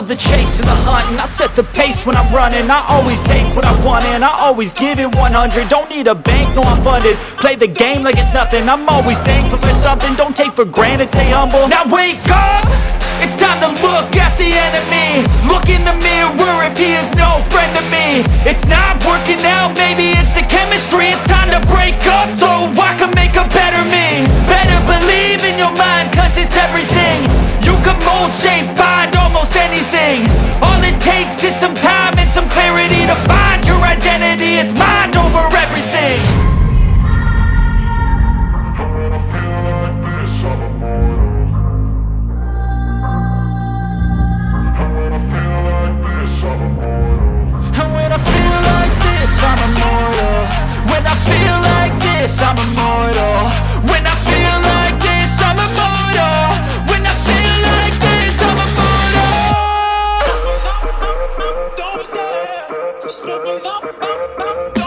love the chase and the hunt, and I set the pace when I'm running. I always take what I want and I always give it 100. Don't need a bank, no I'm funded. Play the game like it's nothing. I'm always thankful for something. Don't take for granted, stay humble. Now wake up! It's time to look at the enemy. Look in the mirror if he is no friend to me. It's not working out, maybe it's the chemistry. It's time to break up so I can make a better me. Better believe in your mind, cause it's everything. You can mold, shape, find almost anything. All it takes is some time and some clarity to find your identity. It's mind over everything. And when I feel like this, I'm immortal. When I feel like this, I'm immortal. When I feel like this, I'm immortal. When I feel like this, I'm immortal. Don't be scared, just level up.